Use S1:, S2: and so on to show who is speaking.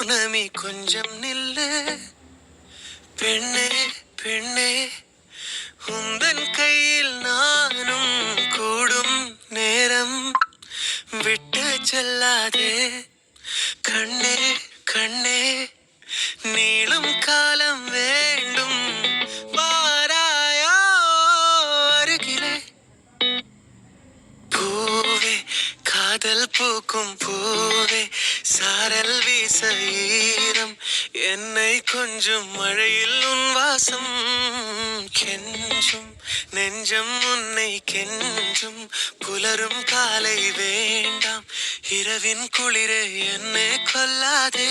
S1: பௌர்ணமி கொஞ்சம் நில்லு. பெண்ணே பெண்ணே உந்தன் கையில் நானும் கூடும் நேரம் விட்டு செல்லாதே. கண்ணே கண்ணே நீளும் காலம் வேண்டும் வாராயோ அருகிலே. பூவே காதல் பூக்கும் பூவே சாரல் வீச ஈரம் என்னை கொஞ்சம் மழையில் உன் வாசம் கெஞ்சும் நெஞ்சம் உன்னை கெஞ்சும். புலரும் காலை வேண்டாம் இரவின் குளிரே என்னை கொல்லாதே.